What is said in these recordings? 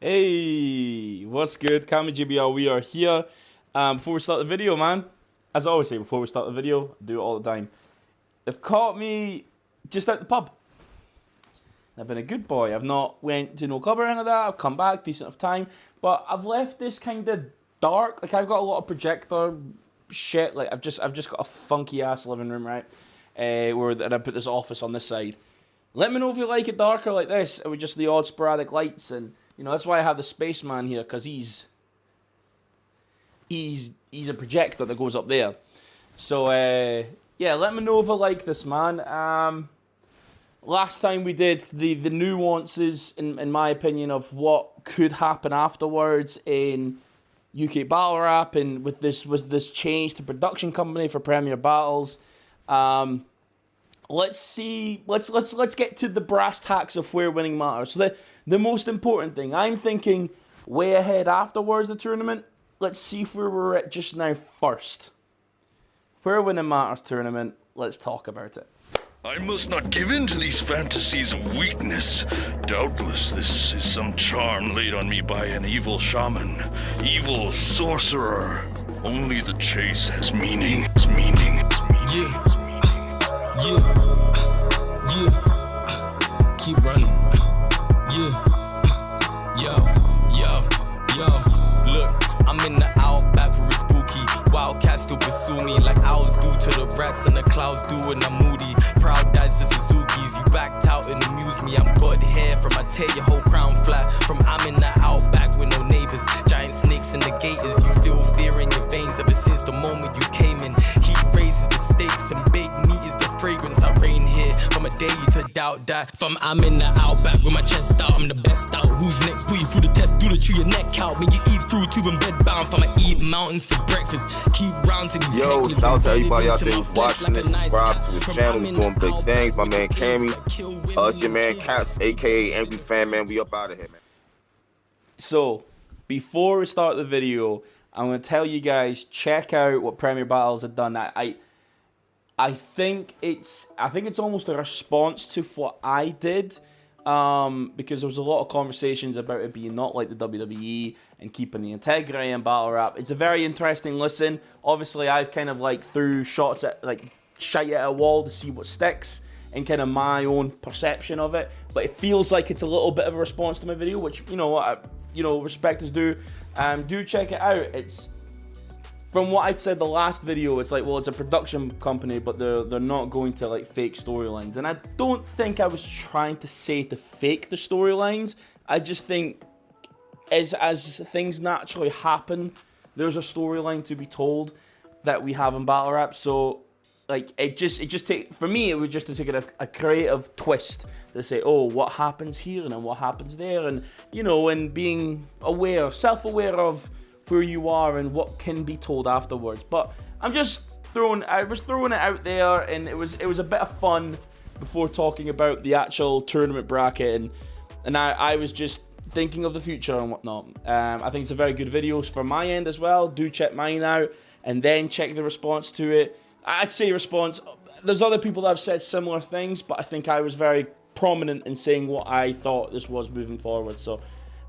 Hey, what's good? Cammygbr, we are here. Before we start the video, man, as I always say before we start the video, I do it all the time. They've caught me just out the pub. I've been a good boy. I've not went to no club or anything like that. I've come back, decent enough time. But I've left this kind of dark. Like, I've got a lot of projector shit. Like, I've just got a funky ass living room, right? Where I put this office on this side. Let me know if you like it darker like this, with just the odd sporadic lights. And you know, that's why I have the spaceman here, because he's a projector that goes up there. So yeah, let me know if I like this, man. Last time we did the nuances, in my opinion, of what could happen afterwards in UK Battle Rap, and with this change to production company for Premier Battles. Let's see. Let's get to the brass tacks of where winning matters. So the most important thing, I'm thinking way ahead afterwards the tournament. Let's see where we're at just now first. Where winning matters tournament. Let's talk about it. I must not give in to these fantasies of weakness. Doubtless this is some charm laid on me by an evil shaman, evil sorcerer. Only the chase has meaning. It's meaning. Yeah. Keep running. Look, I'm in the outback where it's spooky. Wildcats still pursue me like owls do to the rats and the clouds do when I'm moody. Proud dads to Suzuki's. You backed out and amuse me. I'm good hair from I tear your whole crown flat. From I'm in the outback with no neighbors. Giant snakes and the gators. You feel fear in your veins ever since the moment you came in. Heat raises the stakes and big meat is the fragrance. I reign here from a day you to doubt that. From I'm in the outback with my chest out, I'm the best out. Who's next? Put you through the test, do to chew your neck out. When you eat through tube and bed bound, from I eat mountains for breakfast. Keep rounds in these Yo, shout out to everybody out there who's watching this. Subscribe to the channel. We're doing big things. My man Cammy. It's your man Cass, aka Angry Fan Man. We up out of here, man. So, before we start the video, I'm going to tell you guys, check out what Premier Battles have done. I think it's almost a response to what I did, because there was a lot of conversations about it being not like the WWE and keeping the integrity in battle rap. It's a very interesting listen. Obviously, I've kind of like threw shots at like shite at a wall to see what sticks and kind of my own perception of it. But it feels like it's a little bit of a response to my video, which respect is due. Do check it out. It's from what I'd said the last video, it's like, well, it's a production company, but they're not going to like fake storylines. And I don't think I was trying to say to fake the storylines. I just think as things naturally happen, there's a storyline to be told that we have in battle rap. So like for me, it was just to take a creative twist to say, oh, what happens here and then what happens there, and and being self-aware of where you are and what can be told afterwards. But I was throwing it out there, and it was a bit of fun before talking about the actual tournament bracket, and I was just thinking of the future and whatnot. I think it's a very good video for my end as well. Do check mine out and then check the response to it. I'd say response. There's other people that have said similar things, but I think I was very prominent in saying what I thought this was moving forward. So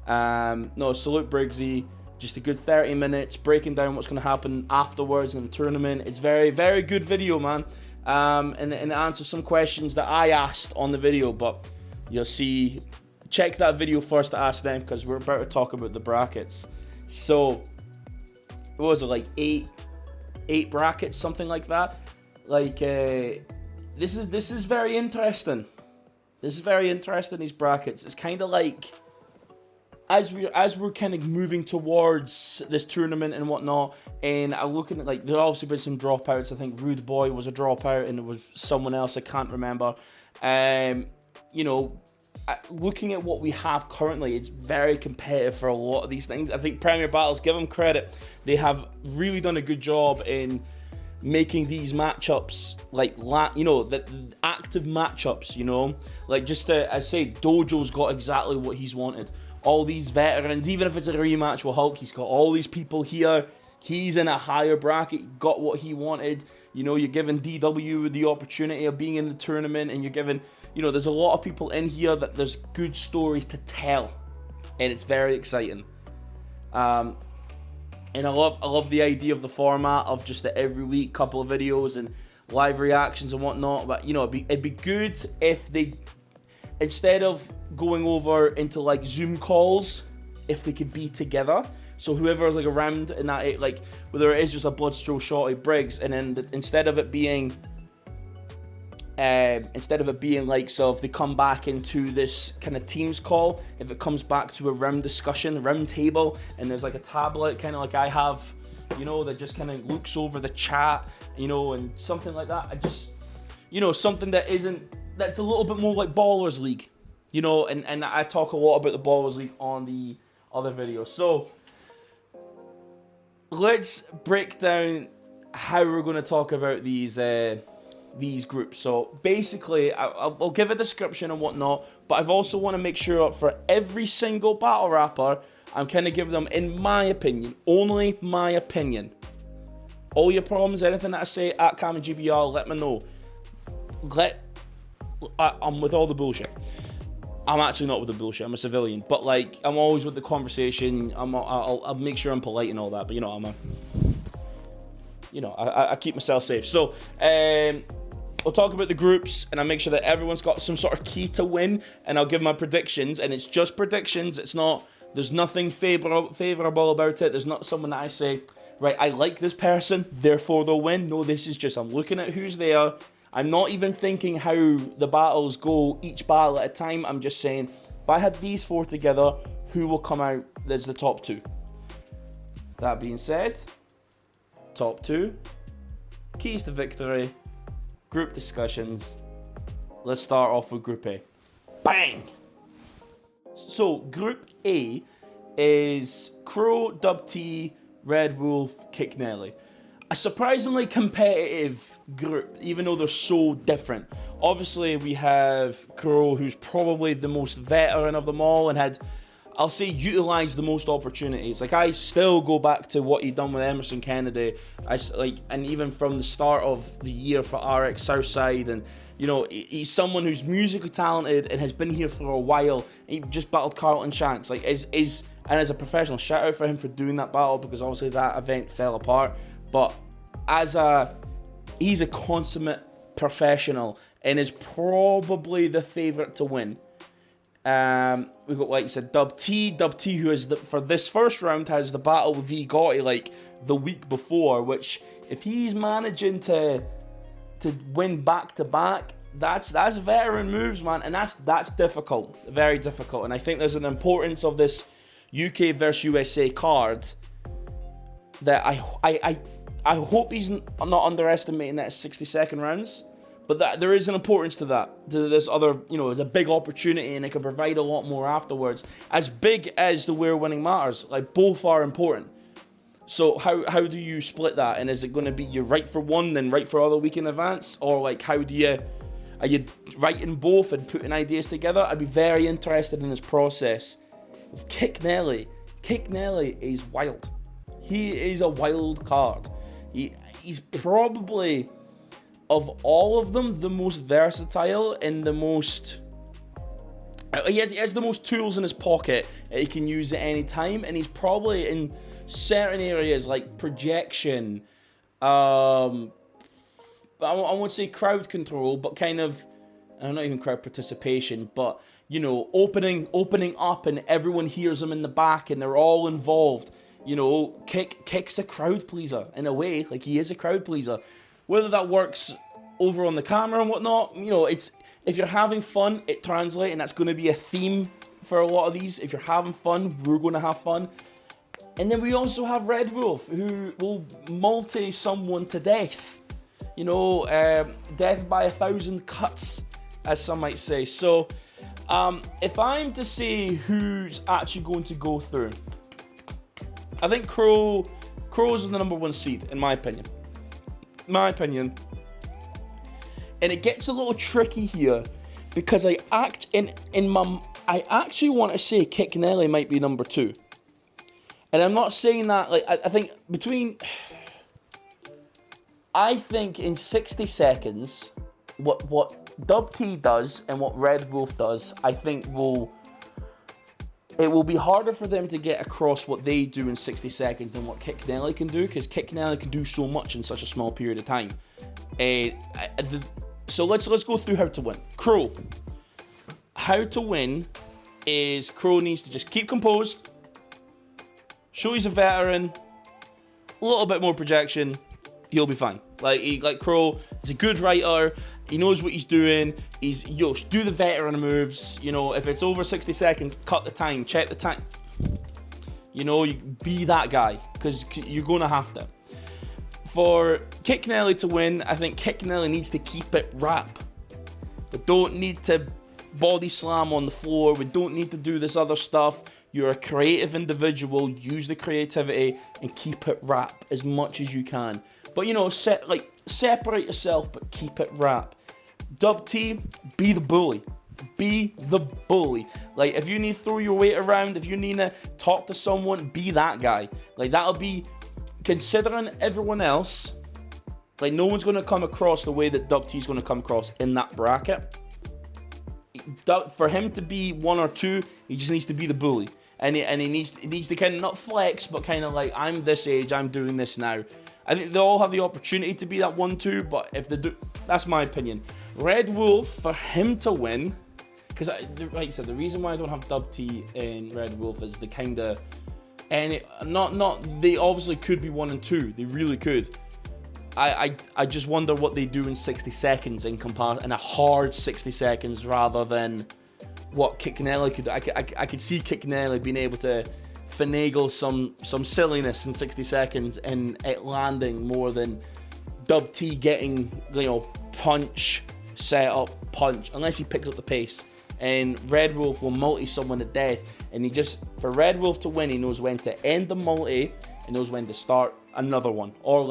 no, salute BRIGGZY. Just a good 30 minutes breaking down what's going to happen afterwards in the tournament. It's very, very good video, man. And it answers some questions that I asked on the video, but you'll see. Check that video first to ask them, because we're about to talk about the brackets. So, what was it, like eight brackets, something like that? Like, this is very interesting. This is very interesting, these brackets. It's kind of like, as we're kind of moving towards this tournament and whatnot, and I'm looking at, like, there's obviously been some dropouts. I think Rude Boy was a dropout, and it was someone else, I can't remember. Looking at what we have currently, it's very competitive for a lot of these things. I think Premier Battles, give them credit, they have really done a good job in making these matchups like the active matchups. Like, just to, I say, Dojo's got exactly what he's wanted. All these veterans, even if it's a rematch with Hulk, he's got all these people here. He's in a higher bracket, got what he wanted. You're giving DW the opportunity of being in the tournament, and you're giving, there's a lot of people in here that there's good stories to tell and it's very exciting. And I love the idea of the format of just the every week couple of videos and live reactions and whatnot. But you know, it'd be good if they, instead of going over into like Zoom calls, if they could be together. So whoever's like around in that, like whether it is just a Bloodstroll Shotty Briggs, and then instead of it being like, so if they come back into this kind of Teams call, if it comes back to a round discussion, round table, and there's like a tablet kind of like I have, you know, that just kind of looks over the chat, you know, and something like that. I just, you know, something that's a little bit more like Ballers League, you know, and I talk a lot about the Ballers League on the other videos. So let's break down how we're going to talk about these groups. So basically, I'll give a description and whatnot, but I've also want to make sure for every single battle rapper, I'm kind of giving them, in my opinion, only my opinion. All your problems, anything that I say at Cammygbr, let me know. I'm with all the bullshit. I'm actually not with the bullshit. I'm a civilian, but like I'm always with the conversation. I'll make sure I'm polite and all that. But you know, I keep myself safe. So we'll talk about the groups, and I'll make sure that everyone's got some sort of key to win, and I'll give my predictions. And it's just predictions. It's not. There's nothing favorable about it. There's not someone that I say, right, I like this person, therefore they'll win. No, this is just I'm looking at who's there. I'm not even thinking how the battles go each battle at a time. I'm just saying, if I had these four together, who will come out as the top two? That being said, top two, keys to victory, group discussions. Let's start off with Group A. Bang! So, Group A is Crow, Dub T, Red Wolf, Kick Nelly. A surprisingly competitive group, even though they're so different. Obviously, we have Crow, who's probably the most veteran of them all and had, I'll say, utilised the most opportunities. Like, I still go back to what he done with Emerson Kennedy. And even from the start of the year for RX Southside, and you know, he's someone who's musically talented and has been here for a while. He just battled Carlton Shanks. Like, and as a professional, shout out for him for doing that battle, because obviously that event fell apart. But he's a consummate professional and is probably the favourite to win. We've got, like I said, Dub T, who is for this first round has the battle with V Gotti like the week before, which if he's managing to win back to back, that's veteran moves, man, and that's difficult, very difficult. And I think there's an importance of this UK versus USA card that I hope he's not underestimating that 60-second rounds, but that there is an importance to that, to this other, you know, it's a big opportunity and it can provide a lot more afterwards. As big as the Where Winning Matters, like both are important. So how do you split that? And is it going to be you write for one, then write for other week in advance? Or like are you writing both and putting ideas together? I'd be very interested in this process. With Kick Nelly is wild. He is a wild card. He's probably, of all of them, the most versatile and the most... He has the most tools in his pocket that he can use at any time, and he's probably in certain areas like projection, I won't say crowd control, but kind of, not even crowd participation, but, you know, opening up and everyone hears him in the back and they're all involved. You know, Kick's a crowd pleaser in a way, like he is a crowd pleaser. Whether that works over on the camera and whatnot, you know, it's, if you're having fun, it translates, and that's going to be a theme for a lot of these. If you're having fun, we're going to have fun. And then we also have Red Wolf, who will multi someone to death. You know, death by 1,000 cuts, as some might say. So, if I'm to say who's actually going to go through, I think Crow's the number one seed, in my opinion. And it gets a little tricky here, because I actually want to say Kick Nelly might be number two. And I'm not saying that, like, I think in 60 seconds, what Dub T does and what Red Wolf does, I think it will be harder for them to get across what they do in 60 seconds than what Kit Kennelly can do, because Kit Kennelly can do so much in such a small period of time. So let's go through how to win. Crow. How to win is Crow needs to just keep composed, show he's a veteran, a little bit more projection, he'll be fine. Like Crow, he's a good writer, he knows what he's doing, do the veteran moves, if it's over 60 seconds, cut the time, check the time. You be that guy, because you're going to have to. For Kit Kennelly to win, I think Kit Kennelly needs to keep it rap. We don't need to body slam on the floor, we don't need to do this other stuff. You're a creative individual, use the creativity and keep it rap as much as you can. But separate yourself, but keep it rap. Dub T, be the bully. Be the bully. Like, if you need to throw your weight around, if you need to talk to someone, be that guy. Like, that'll be, considering everyone else, like, no one's going to come across the way that Dub T is going to come across in that bracket. For him to be 1 or 2, he just needs to be the bully. And he needs to kind of not flex, but kind of like, I'm this age, I'm doing this now. I think they all have the opportunity to be that 1-2, but if they do, that's my opinion. Red Wolf, for him to win, because like I said, the reason why I don't have Dub T in Red Wolf is the kind of, and they obviously could be 1 and 2, they really could. I just wonder what they do in 60 seconds in a hard 60 seconds rather than what Kit Kennelly could do. I could see Kit Kennelly being able to finagle some silliness in 60 seconds and it landing more than Dub T getting, punch, set up, punch, unless he picks up the pace. And Red Wolf will multi someone to death, and for Red Wolf to win, he knows when to end the multi, he knows when to start another one, or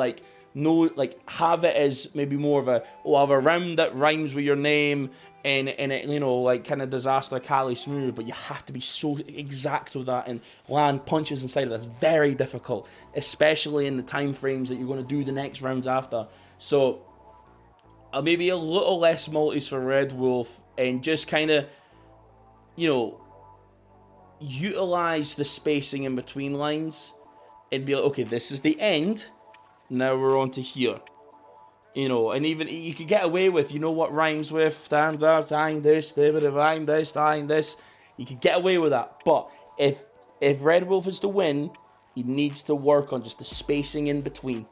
have it as maybe more of I have a round that rhymes with your name, and it, kind of disaster Kaale smooth, but you have to be so exact with that and land punches inside of this. Very difficult, especially in the time frames that you're going to do the next rounds after. So maybe a little less multis for Red Wolf, and just kind of, utilize the spacing in between lines and be like, okay, this is the end, now we're on to here. And even you could get away with, what rhymes with this, this. You could get away with that. But if Red Wolf is to win, he needs to work on just the spacing in between.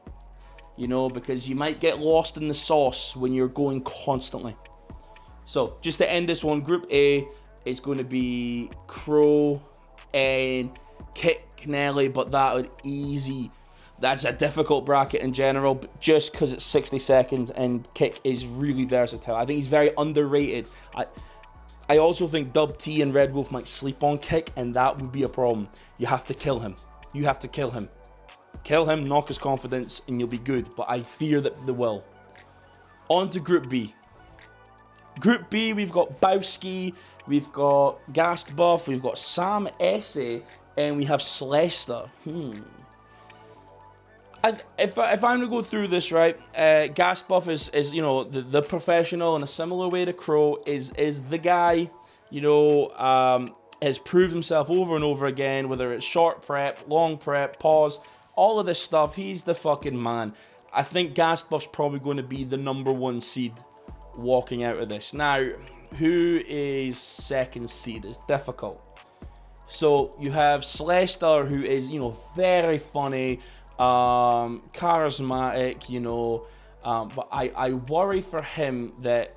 Because you might get lost in the sauce when you're going constantly. So, just to end this one, Group A is going to be Crow and Kit Kennelly, but that's a difficult bracket in general, but just because it's 60 seconds and Kit is really versatile. I think he's very underrated. I also think Dub T and Red Wolf might sleep on Kit, and that would be a problem. You have to kill him. You have to kill him. Kill him, knock his confidence, and you'll be good. But I fear that they will. On to Group B. Group B, we've got Bowski, we've got Gastbuff, we've got Sam Essay, and we have Slester. If I'm going to go through this, right, Gastbuff is the professional in a similar way to Crow, is the guy, has proved himself over and over again, whether it's short prep, long prep, pause, all of this stuff. He's the fucking man. I think Gastbuff's probably going to be the #1 seed walking out of this. Now, who is second seed? It's difficult. So you have Slester, who is, very funny, charismatic, but I worry for him that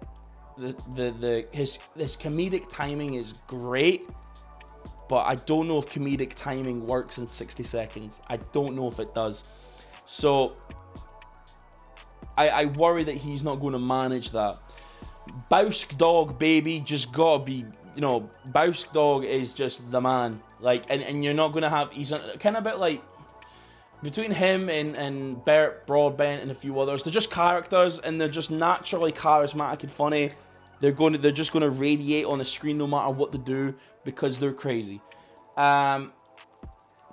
his comedic timing is great, but I don't know if comedic timing works in 60 seconds. I don't know if it does. So I worry that he's not going to manage that. Bowsk Dog, baby, just gotta be, Bowsk Dog is just the man. And you're not going to have, he's kind of a bit like, between him and Bert Broadbent and a few others, they're just characters, and they're just naturally charismatic and funny. They're just gonna radiate on the screen no matter what they do, because they're crazy.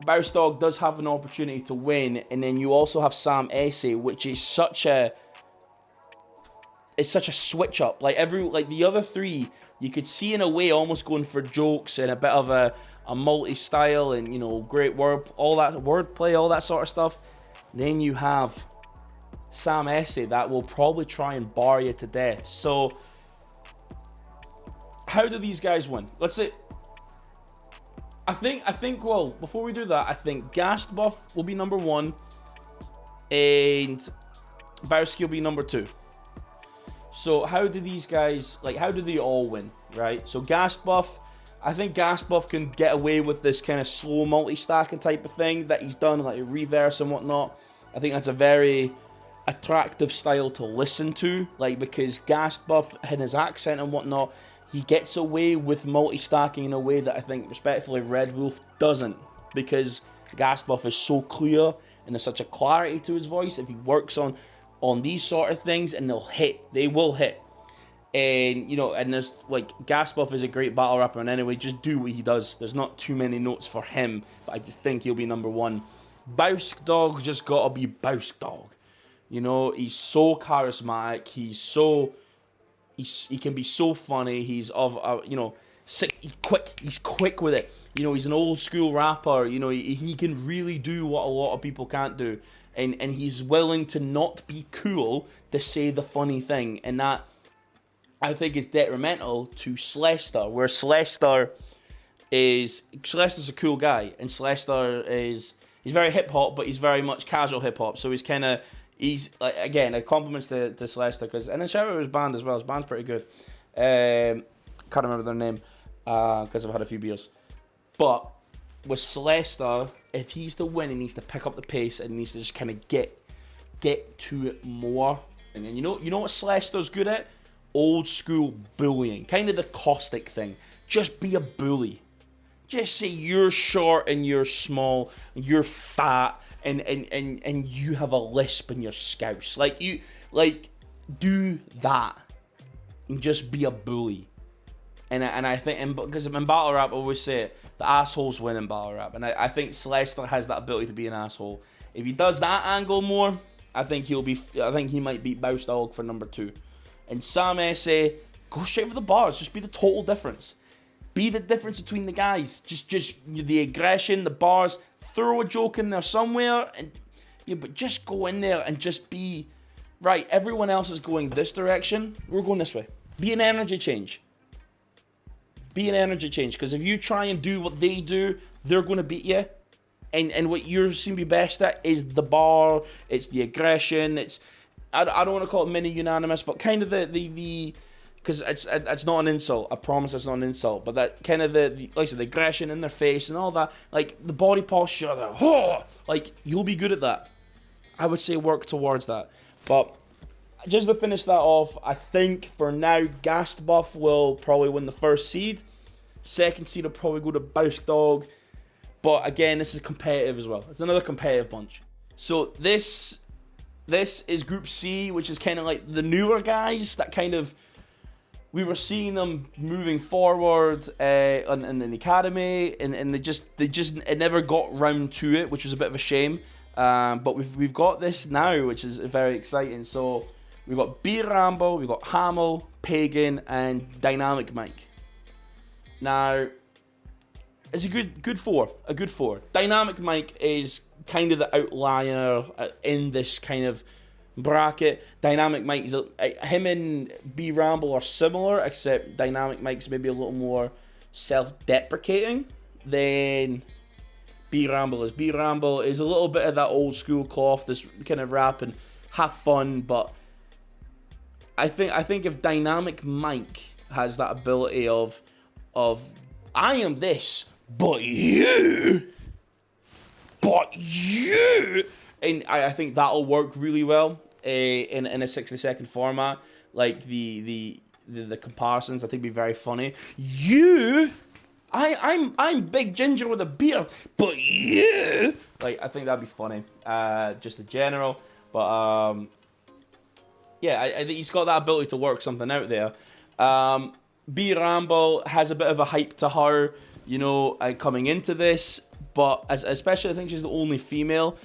Bowsdog does have an opportunity to win, and then you also have Sam Essay, which is such a switch up. Like the other three, you could see in a way almost going for jokes and a bit of a a multi-style and, you know, great wordplay, all that sort of stuff. Then you have Sam Essay that will probably try and bar you to death. So how do these guys win? Let's say, I think, well, before we do that, I think Gassed Buff will be number 1 and Bowski will be number 2. So how do these guys, like, how do they all win, right? So Gassed Buff, I think Gassed Buff can get away with this kind of slow multi-stacking type of thing that he's done, like reverse and whatnot. I think that's a very attractive style to listen to, like, because Gassed Buff and his accent and whatnot, he gets away with multi-stacking in a way that I think, respectfully, Red Wolf doesn't, because Gassed Buff is so clear and there's such a clarity to his voice. If he works on these sort of things, and they will hit. And, you know, and there's, like, Gassed Buff is a great battle rapper, and anyway, just do what he does. There's not too many notes for him, but I just think he'll be number 1. Bowsk Dog just gotta be Bowsk Dog. You know, he's so charismatic, he can be so funny, he's you know, sick, he's quick with it. You know, he's an old school rapper, you know, he can really do what a lot of people can't do. And he's willing to not be cool to say the funny thing. And that, I think, is detrimental to Celestar, where Celestar's a cool guy. And Celestar he's very hip-hop, but he's very much casual hip-hop. So he's like, again, a compliments to Celestar. And then shout out to his band as well. His band's pretty good. Can't remember their name because I've had a few beers. But with Celestar, if he's to win, he needs to pick up the pace and needs to just kind of get to it more. And then you know what Celestar's good at? Old school bullying, kind of the caustic thing. Just be a bully. Just say you're short and you're small, and you're fat, and you have a lisp and you're scouse. Do that and just be a bully. And I think, because in battle rap, I always say it, the assholes win in battle rap. And I think Celestar has that ability to be an asshole. If he does that angle more, I think he might beat Bowsk Dog for number 2. And Sam Essay, go straight for the bars. Just be the total difference. Be the difference between the guys. Just the aggression, the bars. Throw a joke in there somewhere, but just go in there and just be right. Everyone else is going this direction. We're going this way. Be an energy change. Be an energy change, because if you try and do what they do, they're going to beat you. And what you seem to be best at is the bar. It's the aggression. It's I don't want to call it mini unanimous, but kind of the because it's not an insult. I promise it's not an insult. But that kind of like I said, the aggression in their face and all that, like the body posture, like you'll be good at that. I would say work towards that. But just to finish that off, I think for now, Gassed Buff will probably win the first seed. Second seed will probably go to Bowsk Dog. But again, this is competitive as well. It's another competitive bunch. So this is Group C, which is kind of like the newer guys that kind of, we were seeing them moving forward in the academy, and it never got round to it, which was a bit of a shame. But we've got this now, which is very exciting. So we've got B Rambo, we've got Hamel, Pagan, and Dynamic Mike. Now, it's a good four. Dynamic Mike is kind of the outlier in this kind of bracket. Dynamic Mike is him and B Ramble are similar, except Dynamic Mike's maybe a little more self-deprecating than B Ramble is. B Ramble is a little bit of that old school cloth, this kind of rap and have fun, but I think if Dynamic Mike has that ability of I am this, but you, and I think that'll work really well in a 60-second format. Like the comparisons, I think be very funny. I'm Big Ginger with a beard, but you, like, I think that'd be funny. Just in general, but yeah, I think he's got that ability to work something out there. B Rambo has a bit of a hype to her, you know, coming into this, but especially I think she's the only female.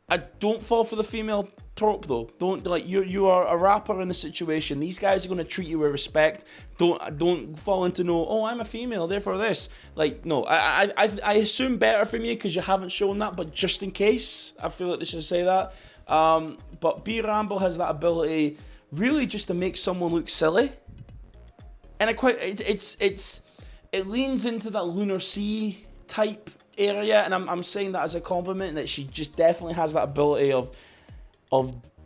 I don't fall for the female trope though. Don't like you are a rapper in a situation. These guys are gonna treat you with respect. Don't fall into no. Oh, I'm a female, therefore this. Like no, I assume better from you because you haven't shown that. But just in case, I feel like they should say that. But B Rambo has that ability, really, just to make someone look silly. And it leans into that Lunar Sea type area, and I'm saying that as a compliment, that she just definitely has that ability of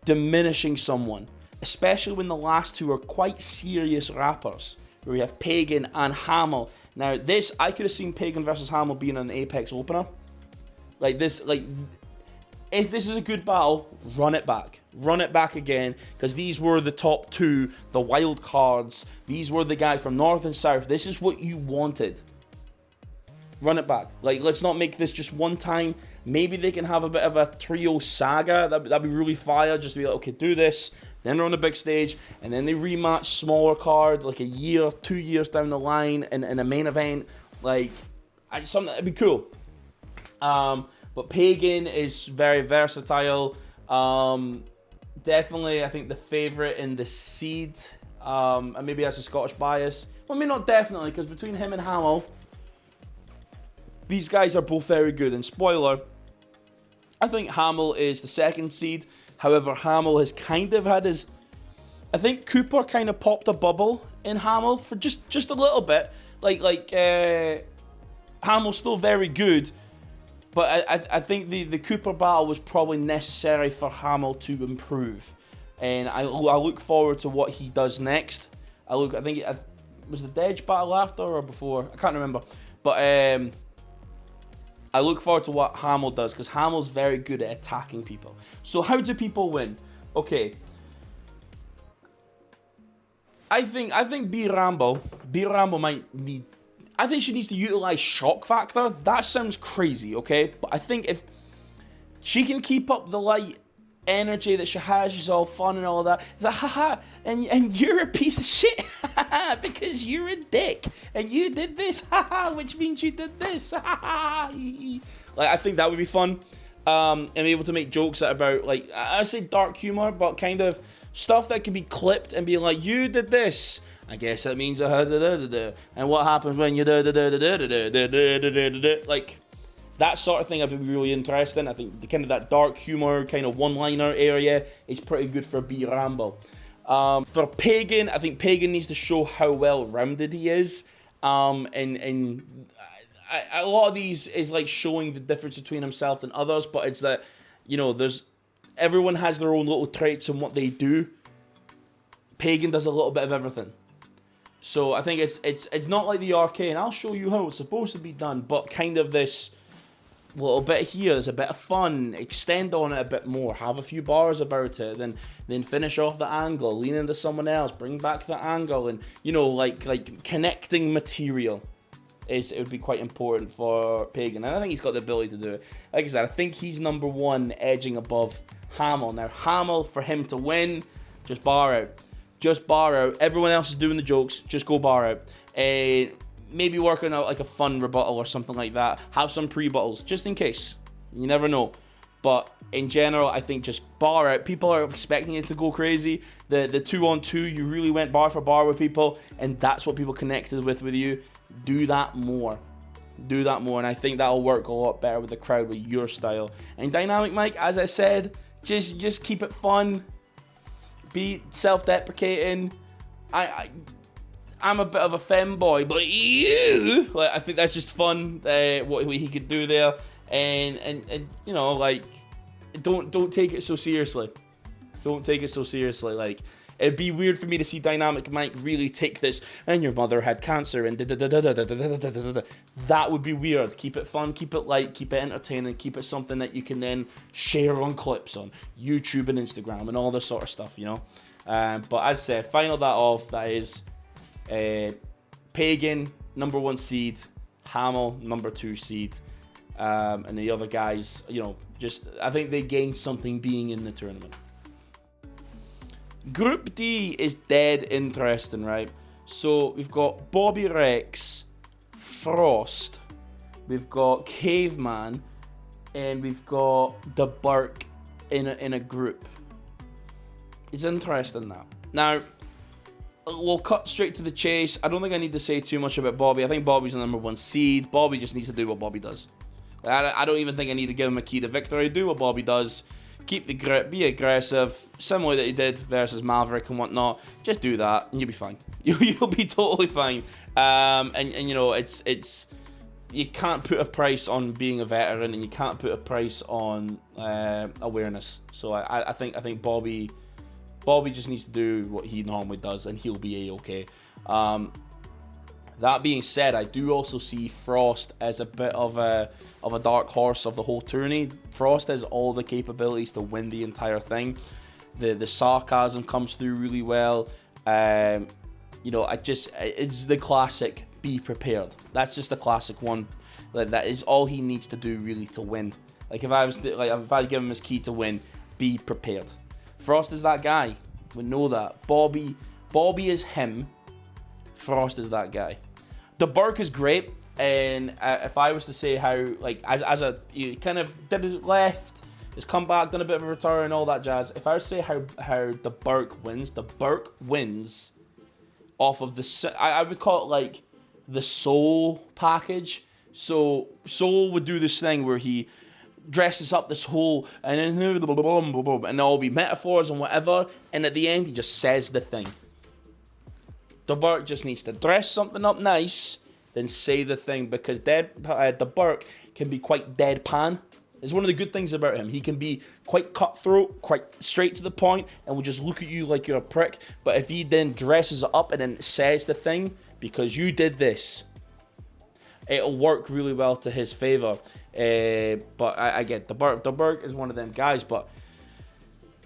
diminishing someone, especially when the last two are quite serious rappers, where we have Pagan and Hamel. Now this, I could have seen Pagan versus Hamel being an Apex opener. Like this, like if this is a good battle, run it back again, because these were the top two, the wild cards. These were the guys from North and South. This is what you wanted. Run it back. Like, let's not make this just one time. Maybe they can have a bit of a trio saga. That'd be really fire. Just to be like, okay, do this. Then they're on the big stage, and then they rematch smaller cards, like a year, 2 years down the line, in a main event. Like, something that'd be cool. But Pagan is very versatile. Definitely, I think the favourite in the seed. And maybe that's a Scottish bias. Well, I mean, not definitely, because between him and Hamel, these guys are both very good. And spoiler, I think Hamel is the second seed. However, Hamel has kind of had his... I think Cooper kind of popped a bubble in Hamel for just a little bit. Like Hamel's still very good. But I think the Cooper battle was probably necessary for Hamel to improve. And I look forward to what he does next. Was the Dedge battle after or before? I can't remember. But I look forward to what Hamel does, because Hamel's very good at attacking people. So how do people win? Okay. I think B Rambo might need... I think she needs to utilize shock factor. That sounds crazy, okay? But I think if she can keep up the light energy that she has, she's all fun and all of that. It's like, haha, and you're a piece of shit, because you're a dick, and you did this, haha, which means you did this, haha. Like, I think that would be fun, and be able to make jokes about, like, I say dark humor, but kind of stuff that can be clipped and be like, you did this. I guess that means and what happens when you like that sort of thing. I'd be really interesting. I think the kind of that dark humor kind of one-liner area is pretty good for B Rambo. For Pagan, I think Pagan needs to show how well-rounded he is. And a lot of these is like showing the difference between himself and others, but it's that, you know, everyone has their own little traits and what they do. Pagan does a little bit of everything. So I think it's not like the arcane. I'll show you how it's supposed to be done, but kind of this little bit here. There's a bit of fun. Extend on it a bit more. Have a few bars about it. Then finish off the angle. Lean into someone else. Bring back the angle, and you know, like connecting material. It would be quite important for Pagan, and I think he's got the ability to do it. Like I said, I think he's number one, edging above Hamel. Now Hamel, for him to win, just bar out. Just bar out. Everyone else is doing the jokes. Just go bar out. Maybe working out like a fun rebuttal or something like that. Have some pre-buttles, just in case. You never know. But in general, I think just bar out. People are expecting it to go crazy. The 2-on-2, you really went bar for bar with people, and that's what people connected with you. Do that more. Do that more, and I think that'll work a lot better with the crowd with your style. And Dynamic Mike, as I said, just keep it fun. Be self-deprecating. I'm a bit of a femboy, but you, like, I think that's just fun. What he could do there, and you know, like, don't take it so seriously. Don't take it so seriously. Like, it'd be weird for me to see Dynamic Mike really take this, and your mother had cancer, and that would be weird. Keep it fun, keep it light, keep it entertaining, keep it something that you can then share on clips on YouTube and Instagram and all this sort of stuff, you know. But as I said, final that off, that is Pagan, number 1 seed, Hamel, number 2 seed, and the other guys, you know, just, I think they gained something being in the tournament. Group D is dead interesting, right? So we've got Bobby Rex, Frost, we've got Caveman, and we've got the Burke in a group. It's interesting now. Now, we'll cut straight to the chase. I don't think I need to say too much about Bobby. I think Bobby's the number 1 seed. Bobby just needs to do what Bobby does. I don't even think I need to give him a key to victory. Do what Bobby does. Keep the grip. Be aggressive. Similar that he did versus Maverick and whatnot. Just do that and you'll be fine. You'll be totally fine. And you know, it's you can't put a price on being a veteran and you can't put a price on awareness. So I think Bobby just needs to do what he normally does and he'll be A-okay. That being said, I do also see Frost as a bit of a dark horse of the whole tourney. Frost has all the capabilities to win the entire thing. The sarcasm comes through really well. You know, it's the classic be prepared. That's just a classic one. Like, that is all he needs to do really to win. Like, if I give him his key to win, be prepared. Frost is that guy. We know that. Bobby is him. Frost is that guy. The Burke is great, and if I was to say how, like, as a, you kind of did it left, has come back, done a bit of a return and all that jazz. If I was to say how the Burke wins off of the, I would call it like the Soul package. So Soul would do this thing where he dresses up this whole, and then and there'll be metaphors and whatever, and at the end he just says the thing. The Burke just needs to dress something up nice, then say the thing, because the Burke can be quite deadpan. It's one of the good things about him. He can be quite cutthroat, quite straight to the point, and will just look at you like you're a prick. But if he then dresses it up and then says the thing, because you did this, it'll work really well to his favor. But I get the Burke is one of them guys. But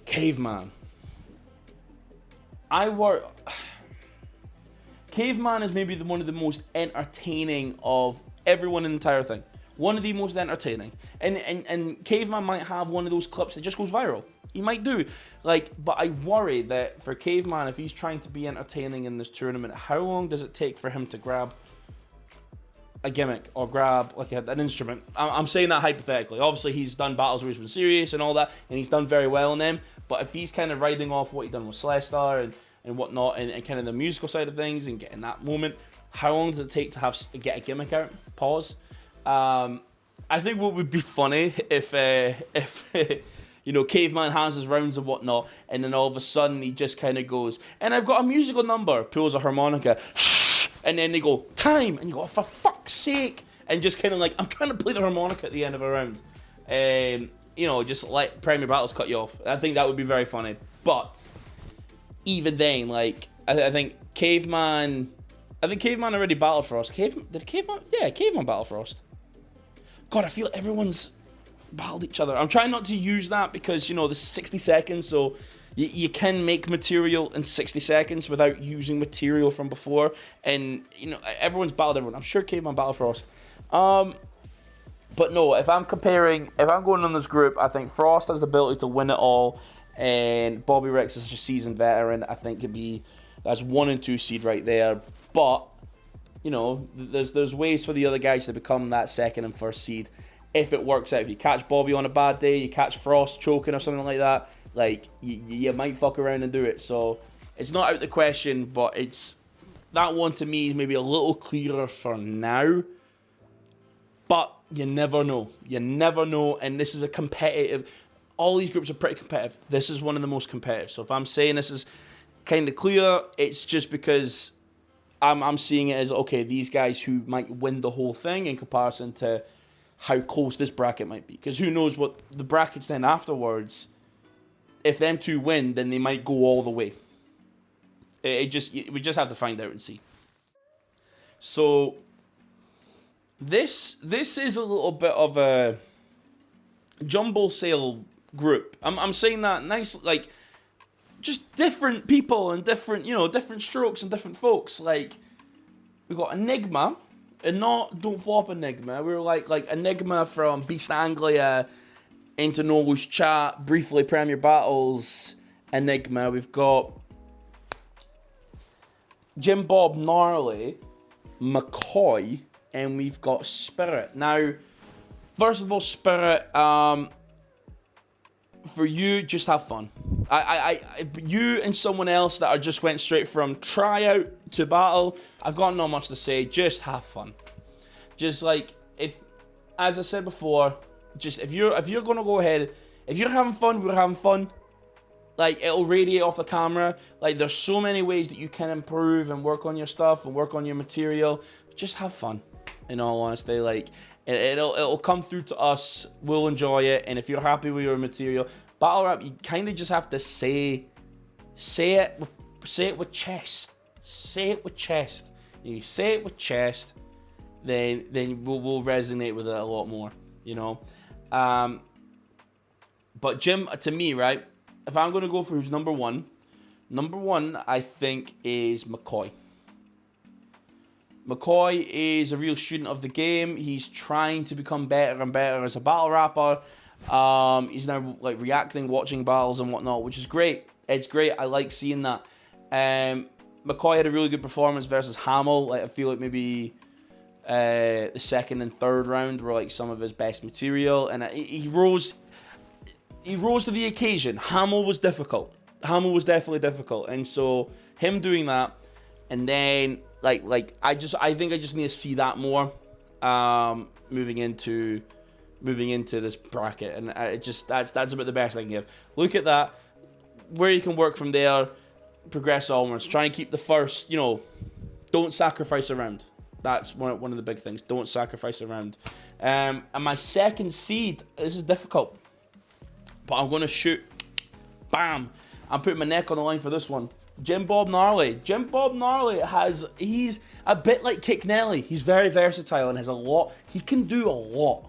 Caveman, Caveman is maybe one of the most entertaining of everyone in the entire thing. One of the most entertaining. And Caveman might have one of those clips that just goes viral. He might do. But I worry that for Caveman, if he's trying to be entertaining in this tournament, how long does it take for him to grab a gimmick or grab like an instrument? I'm saying that hypothetically. Obviously, he's done battles where he's been serious and all that, and he's done very well in them. But if he's kind of riding off what he done with Celestar and whatnot, and kind of the musical side of things and getting that moment, how long does it take to get a gimmick out? Pause. I think what would be funny if you know, Caveman has his rounds and whatnot, and then all of a sudden he just kind of goes, and I've got a musical number, pulls a harmonica, and then they go, time, and you go, oh, for fuck's sake, and just kind of like, I'm trying to play the harmonica at the end of a round. You know, just let Premier Battles cut you off. I think that would be very funny. But even then, like, I think Caveman already battled Frost. Did Caveman? Yeah, Caveman battled Frost. God, I feel everyone's battled each other. I'm trying not to use that because, you know, this is 60 seconds, so you can make material in 60 seconds without using material from before. And, you know, everyone's battled everyone. I'm sure Caveman battled Frost. But no, if I'm going on this group, I think Frost has the ability to win it all. And Bobby Riggs is a seasoned veteran. I think that's 1 and 2 seed right there. But, you know, there's ways for the other guys to become that 2nd and 1st seed if it works out. If you catch Bobby on a bad day, you catch Frost choking or something like that, like, you might fuck around and do it. So it's not out of the question, but it's that one to me is maybe a little clearer for now. But you never know. You never know. And this is a competitive. All these groups are pretty competitive. This is one of the most competitive. So if I'm saying this is kind of clear, it's just because I'm seeing it as, okay, these guys who might win the whole thing in comparison to how close this bracket might be. Because who knows what the brackets then afterwards, if them two win, then they might go all the way. We just have to find out and see. So this is a little bit of a jumbo sale group. I'm saying that nice, like, just different people and different, you know, different strokes and different folks. Like, we got Enigma, and don't flop Enigma. We were like Enigma from Beast Anglia into No Loose Chat, briefly Premier Battles, Enigma. We've got Jim Bob Gnarly, McCoy, and we've got Spirit. Now, first of all, Spirit, for you, just have fun. You and someone else that just went straight from tryout to battle, I've got not much to say. Just have fun. Just like, as I said before, just if you're gonna go ahead, if you're having fun, we're having fun. Like, it'll radiate off the camera. Like, there's so many ways that you can improve and work on your stuff and work on your material. Just have fun, in all honesty. Like, it'll come through to us. We'll enjoy it. And if you're happy with your material, battle rap, you kind of just have to say it with chest. Say it with chest. You say it with chest, then we'll resonate with it a lot more, you know. But Jim, to me, right, if I'm going to go for who's number one, I think is McCoy. McCoy is a real student of the game. He's trying to become better and better as a battle rapper. He's now like reacting, watching battles and whatnot, which is great. It's great. I like seeing that. McCoy had a really good performance versus Hamill. Like, I feel like maybe the second and third round were like some of his best material, and he rose to the occasion. Hamill was difficult. Hamill was definitely difficult, and so him doing that, and then like I think I just need to see that more moving into this bracket, and that's about the best I can give. Look at that, where you can work from there, progress onwards. Try and keep the first, you know, don't sacrifice a round. That's one of the big things. Don't sacrifice a round. And my second seed, this is difficult, but I'm going to shoot. Bam. I'm putting my neck on the line for this one. Jim Bob Gnarly. Jim Bob Gnarly he's a bit like Kick Nelly. He's very versatile and has a lot. He can do a lot.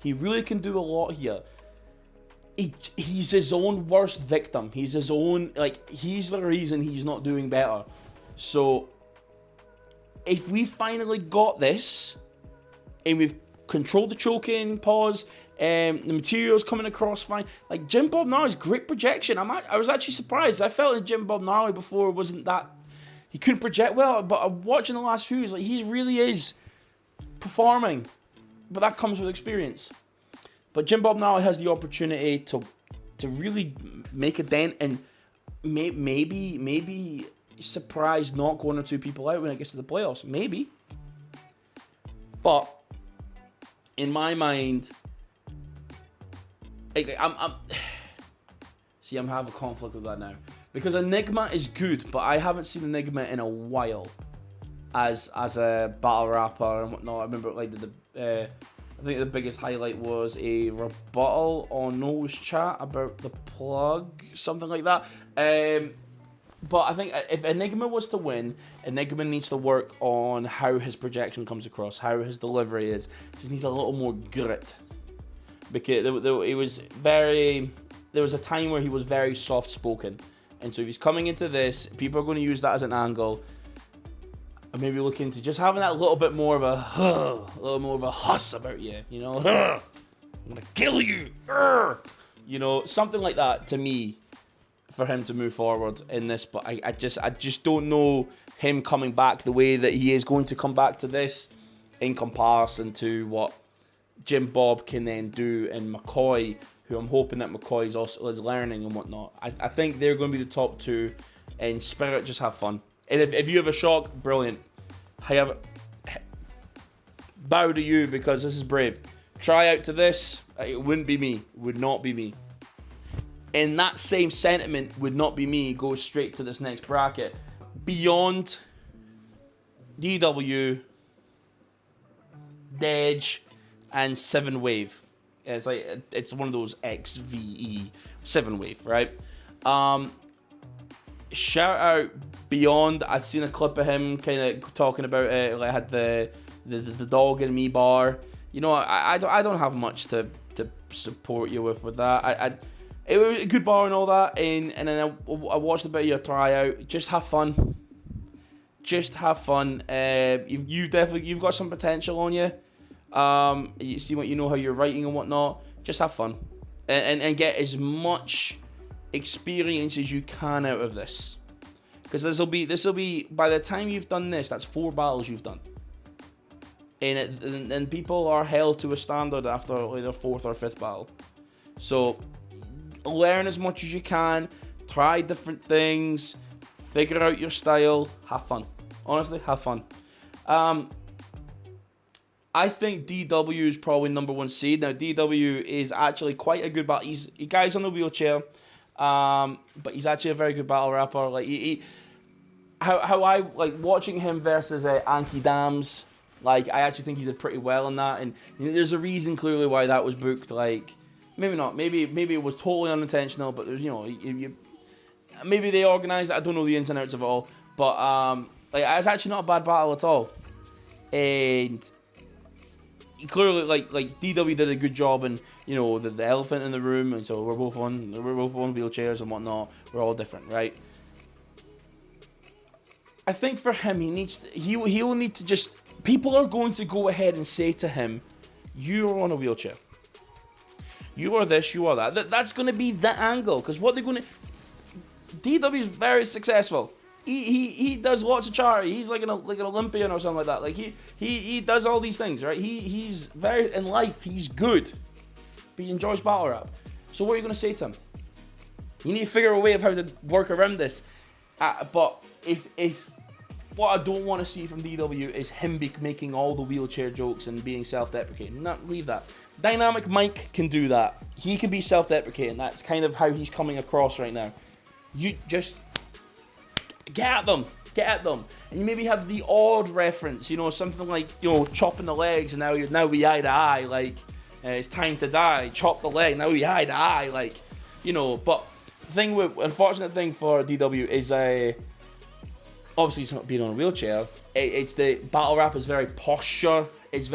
He really can do a lot here. He's his own worst victim. He's his own, like, he's the reason he's not doing better. So, if we finally got this, and we've controlled the choking, pause, the material's coming across fine. Like, Jim Bob Gnarly's great projection. I was actually surprised. I felt that Jim Bob Gnarly before wasn't that, he couldn't project well, but watching the last few, he's like, he really is performing. But that comes with experience. But Jim Bob Gnarly has the opportunity to really make a dent and maybe surprise knock one or two people out when it gets to the playoffs. Maybe. But in my mind, I'm having a conflict with that now. Because Enigma is good, but I haven't seen Enigma in a while as a battle rapper and whatnot. I remember like I think the biggest highlight was a rebuttal on Noah's chat about the plug, something like that. But I think if Enigma was to win, Enigma needs to work on how his projection comes across, how his delivery is. Just needs a little more grit. Because there was a time where he was very soft-spoken. And so if he's coming into this, people are going to use that as an angle. And maybe look into just having that little bit more of a huss about you, you know? I'm gonna kill you, you know, something like that to me, for him to move forward in this. But I just don't know him coming back the way that he is going to come back to this in comparison to what Jim Bob can then do and McCoy, who I'm hoping that McCoy is learning and whatnot. I think they're going to be the top two. And Spirit, just have fun. And if you have a shock, brilliant. Bow to you, because this is brave. Try out to this, it wouldn't be me. Would not be me. And that same sentiment, would not be me, goes straight to this next bracket. Beyond, DW, Dedge, and 7 Wave. It's like, it's one of those XVE 7 Wave, right? Shout out Beyond. I'd seen a clip of him kind of talking about it. Like, I had the dog and me bar. You know, I don't have much to support you with that. It was a good bar and all that, and then I watched a bit of your tryout. Just have fun. Just have fun. You've got some potential on you. You see what you know how you're writing and whatnot. Just have fun, and get as much experience as you can out of this, because this will be by the time you've done this, that's 4 battles you've done, and people are held to a standard after like their 4th or 5th battle. So learn as much as you can, try different things, figure out your style, have fun. Honestly, have fun. I think DW is probably number 1 seed. Now, DW is actually quite a good battle. He guy's on the wheelchair, but he's actually a very good battle rapper. Like how I like watching him versus Anki Dams. Like, I actually think he did pretty well in that, and there's a reason clearly why that was booked. Like, maybe not. Maybe it was totally unintentional, but there's, maybe they organized it. I don't know the ins and outs of it all, but like, it's actually not a bad battle at all, and clearly, like DW did a good job, and the elephant in the room, and so we're both on wheelchairs and whatnot. We're all different, right? I think for him, he will need to just. People are going to go ahead and say to him, "You are on a wheelchair. You are this. You are that." That's going to be the angle, because what they're going to. DW is very successful. He does lots of charity. He's like an Olympian or something like that. Like he does all these things, right? He's very in life. He's good, but he enjoys battle rap. So what are you gonna say to him? You need to figure a way of how to work around this. But if what I don't want to see from DW is him making all the wheelchair jokes and being self-deprecating. Not leave that. Dynamic Mike can do that. He can be self-deprecating. That's kind of how he's coming across right now. You just. Get at them, and you maybe have the odd reference, something like chopping the legs, and now we eye to eye, like it's time to die. Chop the leg, now we eye to eye, like But the unfortunate thing for DW is obviously it's not being on a wheelchair. It's the battle rap is very posture. There's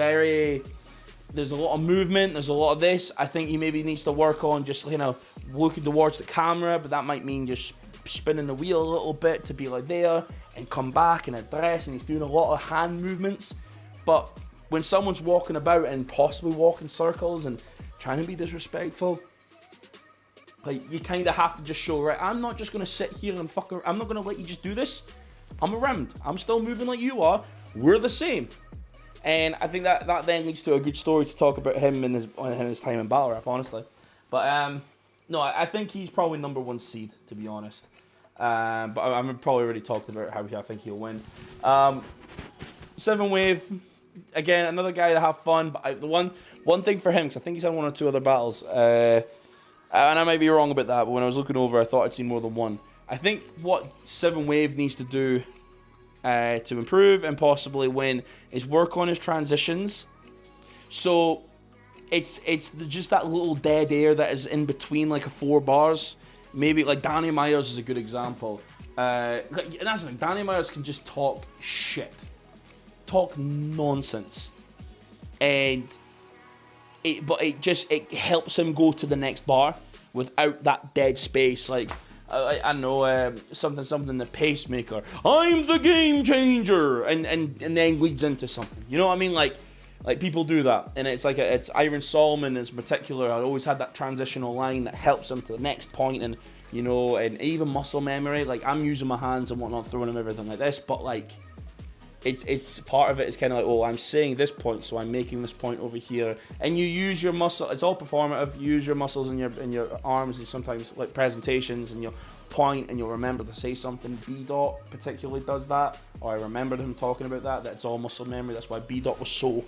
a lot of movement. There's a lot of this. I think he maybe needs to work on just looking towards the camera, but that might mean just spinning the wheel a little bit to be like there and come back and address, and he's doing a lot of hand movements. But when someone's walking about and possibly walking circles and trying to be disrespectful, like, you kind of have to just show, right, I'm not just going to sit here and I'm not going to let you just do this. I'm around. I'm still moving like you are. We're the same. And I think that then leads to a good story to talk about him in his time in battle rap, honestly. But no, I think he's probably number 1 seed, to be honest. But I've probably already talked about how I think he'll win. 7 Wave, again, another guy to have fun. But the one thing for him, because I think he's had 1 or 2 other battles, and I might be wrong about that, but when I was looking over, I thought I'd seen more than 1. I think what 7 Wave needs to do to improve and possibly win is work on his transitions. So it's just that little dead air that is in between like a 4 bars. Maybe like Danny Myers is a good example. And that's the thing, Danny Myers can just talk shit, talk nonsense, and it helps him go to the next bar without that dead space. Like I know something the pacemaker. I'm the game changer, and then leads into something. You know what I mean? Like people do that, and it's like it's Iron Solomon is particular. I always had that transitional line that helps him to the next point, and and even muscle memory. Like, I'm using my hands and whatnot, throwing them everything like this, but like it's part of it is kind of like, oh, I'm saying this point, so I'm making this point over here, and you use your muscle. It's all performative. You use your muscles in your arms, and sometimes like presentations, and you'll point and you'll remember to say something. B-Dot particularly does that, or I remembered him talking about that. That's all muscle memory. That's why B-Dot was so.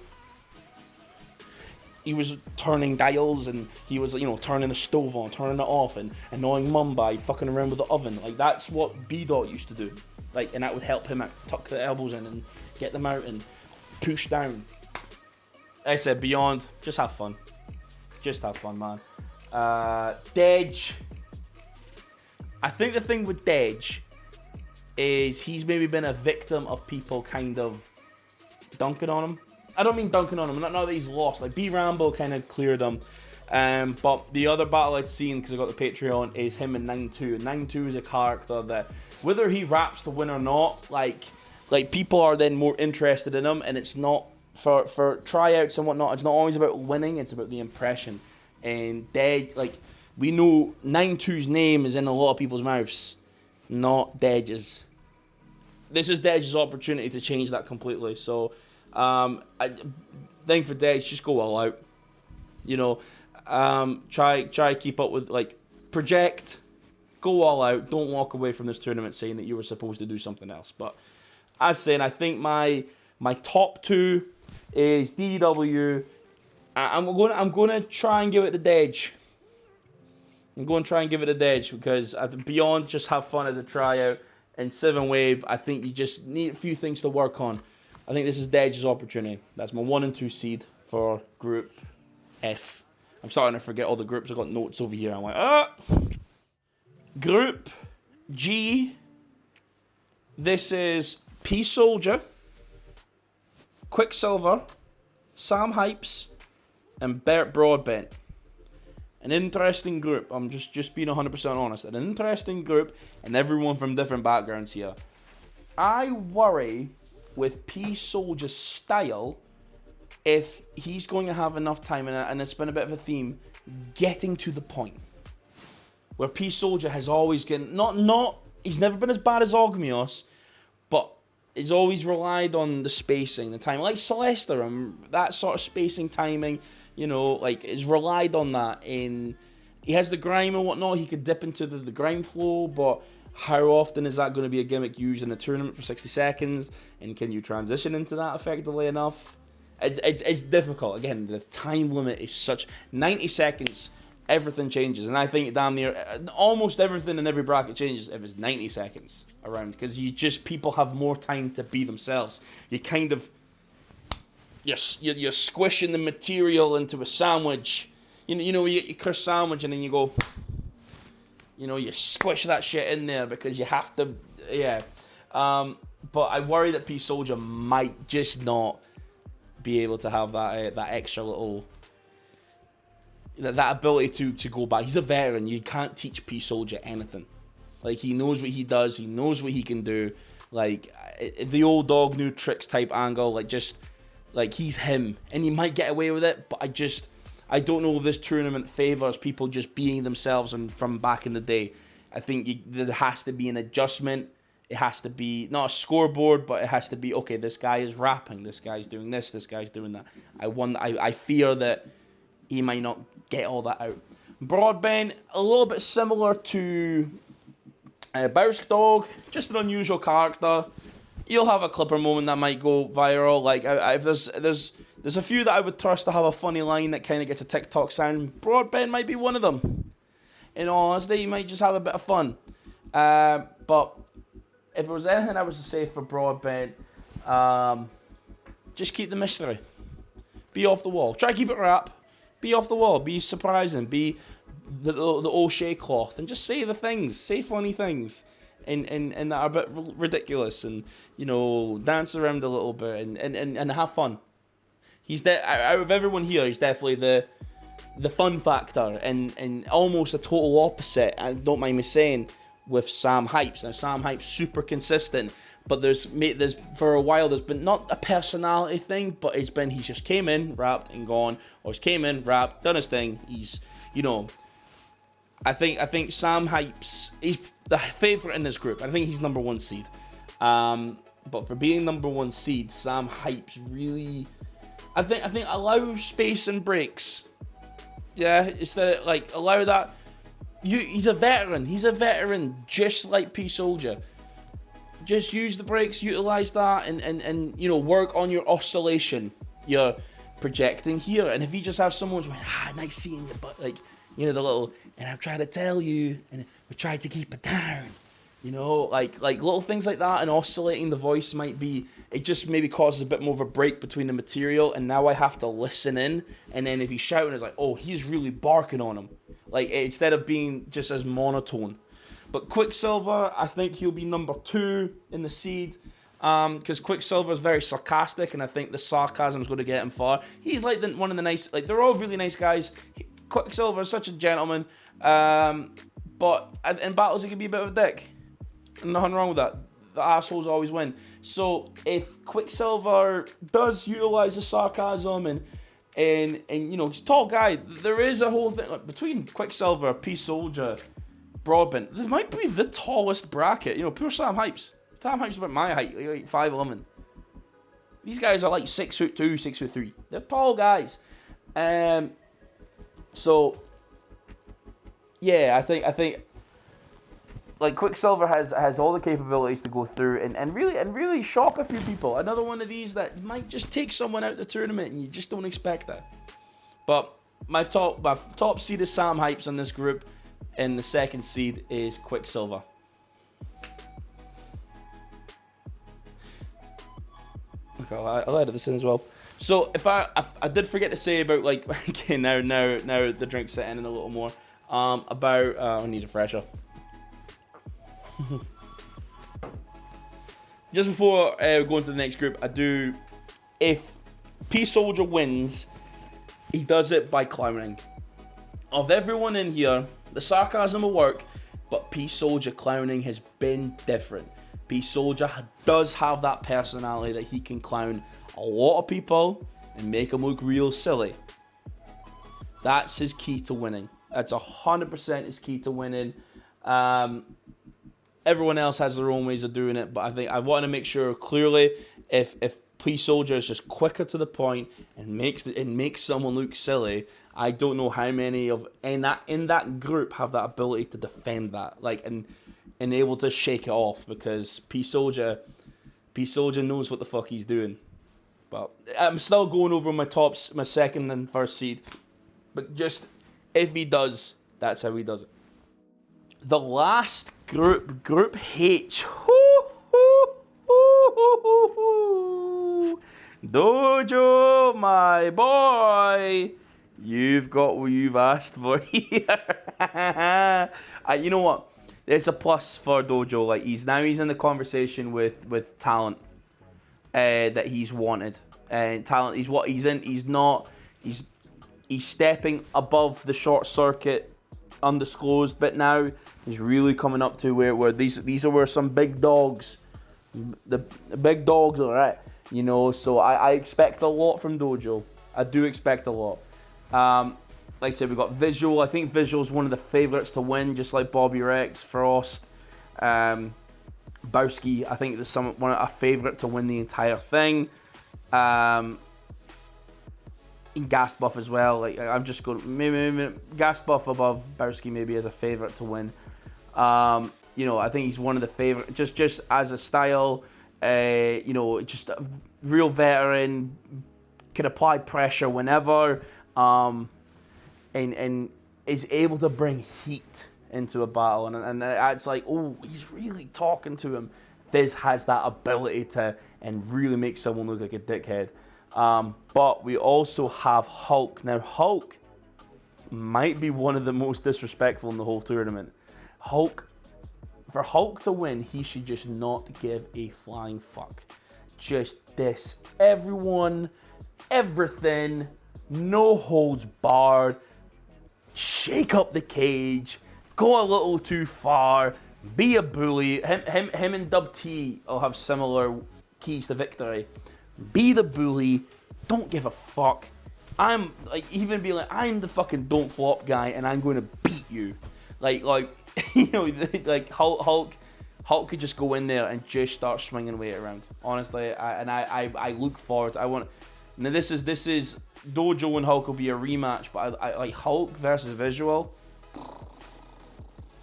He was turning dials, and he was, turning the stove on, turning it off, and annoying mum by fucking around with the oven. Like, that's what B-Dot used to do. Like, and that would help him out, tuck the elbows in and get them out and push down. Like I said, beyond, just have fun. Just have fun, man. Dej. I think the thing with Dej is he's maybe been a victim of people kind of dunking on him. I don't mean dunking on him, not that he's lost. Like, B Rambo kind of cleared him. But the other battle I'd seen, because I got the Patreon, is him and 9-2. 9-2 is a character that, whether he raps to win or not, like people are then more interested in him, and it's not, for tryouts and whatnot, it's not always about winning, it's about the impression. And Dej, like, we know 9-2's name is in a lot of people's mouths, not Dej's. This is Dej's opportunity to change that completely. So, I think for Dej, just go all out. Try keep up with, like, project, go all out. Don't walk away from this tournament saying that you were supposed to do something else. But as saying, I think my top 2 is DDW. I'm going to try and give it the Dedge. I'm going to try and give it a Dedge because beyond just have fun as a tryout and 7-Wave, I think you just need a few things to work on. I think this is Dedge's opportunity. That's my 1 and 2 seed for Group F. I'm starting to forget all the groups. I've got notes over here. I'm like, Group G. This is P Soldier, Quicksilver, Sam Hypes, and Bert Broadbent. An interesting group. I'm just being 100% honest. An interesting group, and everyone from different backgrounds here. I worry with P Soldier's style if he's going to have enough time, and it's been a bit of a theme, getting to the point. Where P Soldier has always gotten he's never been as bad as Ogmios, but he's always relied on the spacing, the time, like Celestia, that sort of spacing, timing. Like, is relied on that. He has the grime and whatnot. He could dip into the grime flow, but how often is that going to be a gimmick used in a tournament for 60 seconds? And can you transition into that effectively enough? It's difficult. Again, the time limit is such 90 seconds. Everything changes, and I think damn near almost everything in every bracket changes if it's 90 seconds around, because people have more time to be themselves. You kind of you're squishing the material into a sandwich. You know, you get your crust sandwich and then you go, you squish that shit in there because you have to, yeah. But I worry that P Soldier might just not be able to have that extra little, that ability to go back. He's a veteran. You can't teach P Soldier anything. Like, he knows what he does. He knows what he can do. Like, the old dog, new tricks type angle. Like, he's him. And he might get away with it, but I don't know if this tournament favors people just being themselves and from back in the day. I think there has to be an adjustment. It has to be not a scoreboard, but it has to be, okay, this guy is rapping, this guy's doing this guy's doing that. I fear that he might not get all that out. Broadbent, a little bit similar to Bowsk Dog, just an unusual character. You'll have a clipper moment that might go viral. Like, if there's a few that I would trust to have a funny line that kind of gets a TikTok sound. Broadbent might be one of them. In all honesty, you might just have a bit of fun. But if there was anything I was to say for Broadbent, just keep the mystery. Be off the wall. Try to keep it rap. Be off the wall. Be surprising. Be the O'Shea cloth. And just say the things. Say funny things. And that are a bit ridiculous. And, dance around a little bit. And have fun. Out of everyone here, he's definitely the fun factor. And almost a total opposite, and don't mind me saying, with Sam Hypes. Now, Sam Hypes super consistent, but there's for a while there's been not a personality thing, but he's just came in, rapped and gone, or he's came in, rapped, done his thing. He's, I think Sam Hypes, he's the favorite in this group. I think he's number 1 seed. But for being number 1 seed, Sam Hypes really, I think allow space and breaks. Yeah, instead of, like, allow that. He's a veteran. He's a veteran, just like P Soldier. Just use the breaks, utilize that, and work on your oscillation. You're projecting here, and if you just have someone who's going, nice seeing you, but the little, and I've tried to tell you, and we tried to keep it down. Like little things like that, and oscillating the voice might be, it just maybe causes a bit more of a break between the material, and now I have to listen in, and then if he's shouting, it's like, oh, he's really barking on him. Like, instead of being just as monotone. But Quicksilver, I think he'll be number 2 in the seed, because Quicksilver is very sarcastic, and I think the sarcasm is going to get him far. He's like one of the nice, like, they're all really nice guys. Quicksilver is such a gentleman, but in battles he can be a bit of a dick. Nothing wrong with that. The assholes always win. So if Quicksilver does utilize the sarcasm and he's a tall guy, there is a whole thing between Quicksilver, P Soldier, Broadbent. This might be the tallest bracket. Poor Sam Hypes. Sam Hypes is about my height, like 5'11". These guys are like 6'2", 6'3". They're tall guys. So yeah, I think like Quicksilver has all the capabilities to go through and really shock a few people. Another one of these that might just take someone out of the tournament and you just don't expect that. But my top seed is Sam Hypes on this group, and the second seed is Quicksilver. Okay, I'll edit this in as well. So if I did forget to say about like okay now the drink's setting in a little more about I need a fresher. Just before we go into the next group, if P Soldier wins, he does it by clowning. Of everyone in here, the sarcasm will work, but P Soldier clowning has been different. P Soldier does have that personality that he can clown a lot of people and make them look real silly. That's his key to winning. That's 100% his key to winning. Everyone else has their own ways of doing it, but I think I want to make sure clearly if P Soldier is just quicker to the point and makes someone look silly, I don't know how many in that group have that ability to defend that, like and able to shake it off, because P Soldier knows what the fuck he's doing. But I'm still going over my second and first seed, but just if he does, that's how he does it. The last group, Group H. Dojo, my boy, you've got what you've asked for here. You know what? It's a plus for Dojo. Like he's in the conversation with talent that he's wanted, and talent. He's stepping above the short circuit undisclosed bit now. He's really coming up to where these are where some big dogs, the big dogs are at, you know. So I expect a lot from Dojo. I do expect a lot. Like I said, we've got Visual. I think Visual is one of the favourites to win, just like Bobby Rex, Frost, Bowski. I think there's a favourite to win the entire thing. Gas Buff as well. Like I'm just going maybe Gas Buff above Bowski maybe as a favourite to win. You know, I think he's one of the favourite just as a style. You know, just a real veteran, can apply pressure whenever, and is able to bring heat into a battle, and it's like, oh, he's really talking to him. Fizz has that ability to and really make someone look like a dickhead. But we also have Hulk. Now, Hulk might be one of the most disrespectful in the whole tournament. For Hulk to win, he should just not give a flying fuck. Just diss everyone, everything, no holds barred, shake up the cage, go a little too far, be a bully. Him and Dub T will have similar keys to victory. Be the bully, don't give a fuck. I'm like, even be like, I'm the fucking don't flop guy and I'm going to beat you. Like you know, like Hulk could just go in there and just start swinging weight around. Honestly, I look forward to, now this is Dojo and Hulk will be a rematch, but I like Hulk versus Visual.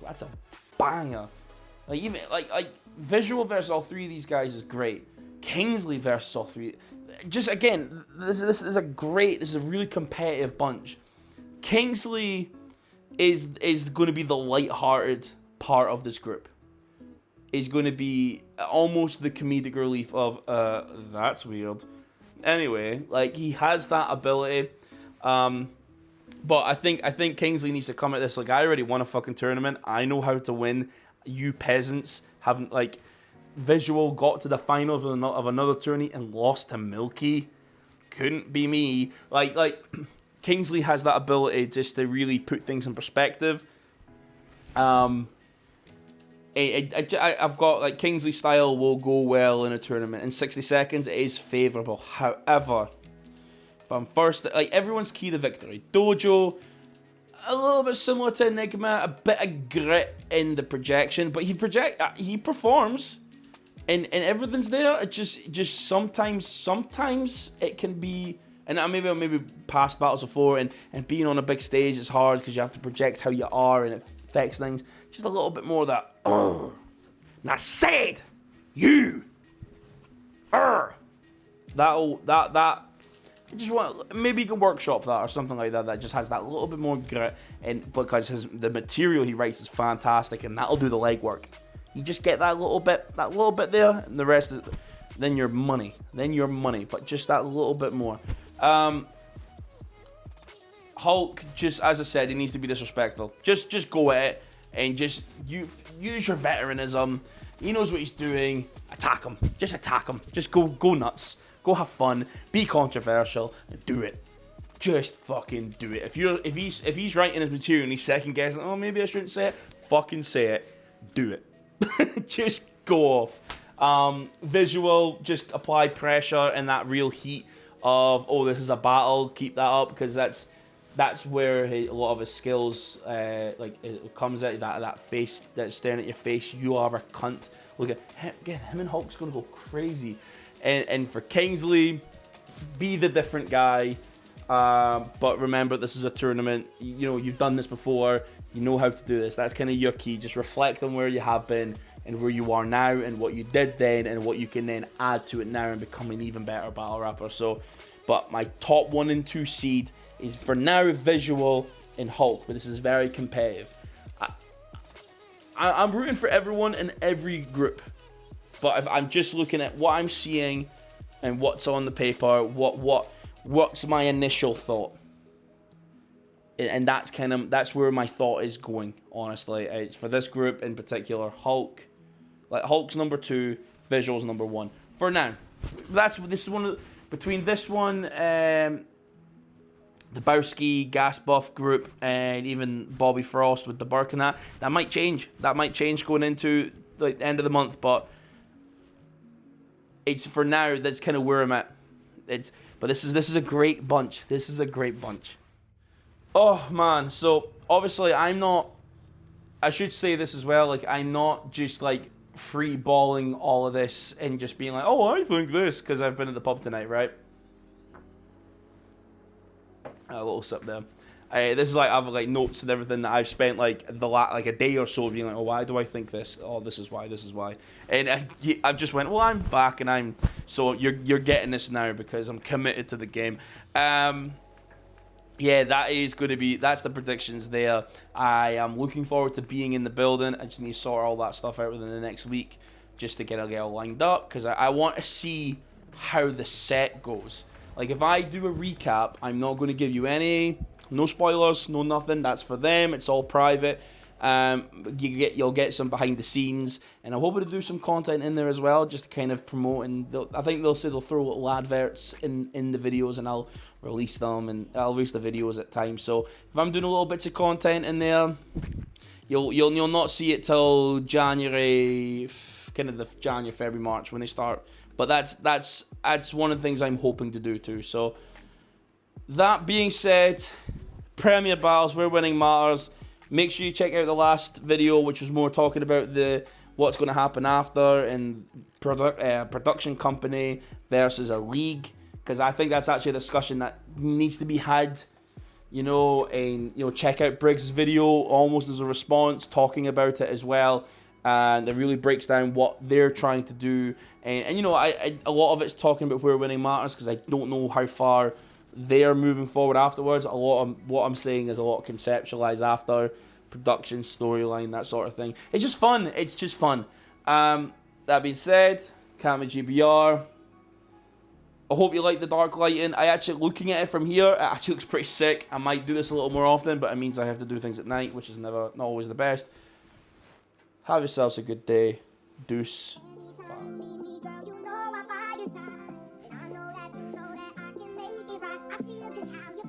That's a banger. Like even like Visual versus all three of these guys is great. Kingsley versus all three. Just again, this is a really competitive bunch. Kingsley is going to be the light-hearted part of this group. Is going to be almost the comedic relief of that's weird. Anyway, like he has that ability. But I think Kingsley needs to come at this like, I already won a fucking tournament. I know how to win. You peasants haven't, like, Visual got to the finals of another tourney and lost to Milky. Couldn't be me. Like Kingsley has that ability just to really put things in perspective. I've got like Kingsley style will go well in a tournament. In 60 seconds, it is favourable. However, if I'm first, like everyone's key to victory. Dojo, a little bit similar to Enigma, a bit of grit in the projection, but he performs. And everything's there. It just sometimes it can be, and maybe past battles before, and being on a big stage is hard because you have to project how you are, and it effects things. Just a little bit more of that. And I said, you. That. Just want, maybe you can workshop that or something like that. That just has that little bit more grit, and because the material he writes is fantastic, and that'll do the legwork. You just get that little bit there, and the rest is, then you're money. But just that little bit more. Hulk, just as I said, he needs to be disrespectful. Just go at it, and just use your veteranism. He knows what he's doing. Attack him. Just attack him. Just go nuts. Go have fun, be controversial, and do it. Just fucking do it. If he's writing his material and he's second guessing, oh maybe I shouldn't say it, fucking say it. Do it. Just go off. Visual, just apply pressure and that real heat of, oh, this is a battle. Keep that up, because that's where a lot of his skills like it comes out. That face that's staring at your face. You are a cunt. Look at him and Hulk's gonna go crazy. And for Kingsley, be the different guy. But remember, this is a tournament. You know, you've done this before. You know how to do this. That's kind of your key. Just reflect on where you have been and where you are now and what you did then and what you can then add to it now and become an even better battle rapper. So, but my top 1 and 2 seed is for now Visual and Hulk. But this is very competitive. I'm rooting for everyone in every group. But if I'm just looking at what I'm seeing and what's on the paper, what's my initial thought, and that's where my thought is going. Honestly, it's for this group in particular. Hulk's number 2, Visual's number 1 for now. This is one of between this one, the Bowski Gas Buff group, and even Bobby Frost with the Burke and that might change. That might change going into the end of the month, but. It's for now. That's kind of where I'm at. But this is a great bunch. This is a great bunch. Oh man. So obviously I'm not. I should say this as well. Like I'm not just like free balling all of this and just being like, oh, I think this because I've been at the pub tonight, right? A little sip there. This is like I have like notes and everything that I've spent like a day or so being like, oh, why do I think this? Oh, this is why. And I just went, well, I'm back, and so you're getting this now because I'm committed to the game. Yeah, that's the predictions there. I am looking forward to being in the building. I just need to sort all that stuff out within the next week just to get all lined up because I want to see how the set goes. Like if I do a recap, I'm not going to give you no spoilers, no nothing. That's for them. It's all private. You'll get some behind the scenes, and I'm hoping to do some content in there as well, just to kind of promote. And I think they'll throw little adverts in the videos, and I'll release them, and I'll release the videos at times. So if I'm doing a little bits of content in there, you'll not see it till January, kind of the January, February, March when they start. But that's one of the things I'm hoping to do too. So that being said, Premier Battles, Where Winning Matters. Make sure you check out the last video, which was more talking about what's going to happen after and production company versus a league, because I think that's actually a discussion that needs to be had. And check out Briggs' video almost as a response, talking about it as well. And it really breaks down what they're trying to do. And a lot of it's talking about Where Winning Matters, because I don't know how far they're moving forward afterwards. A lot of what I'm saying is a lot conceptualized after production, storyline, that sort of thing. It's just fun. That being said, Cammygbr. I hope you like the dark lighting. Looking at it from here, it actually looks pretty sick. I might do this a little more often, but it means I have to do things at night, which is not always the best. Have yourselves a good day. Deuce. I feel just how you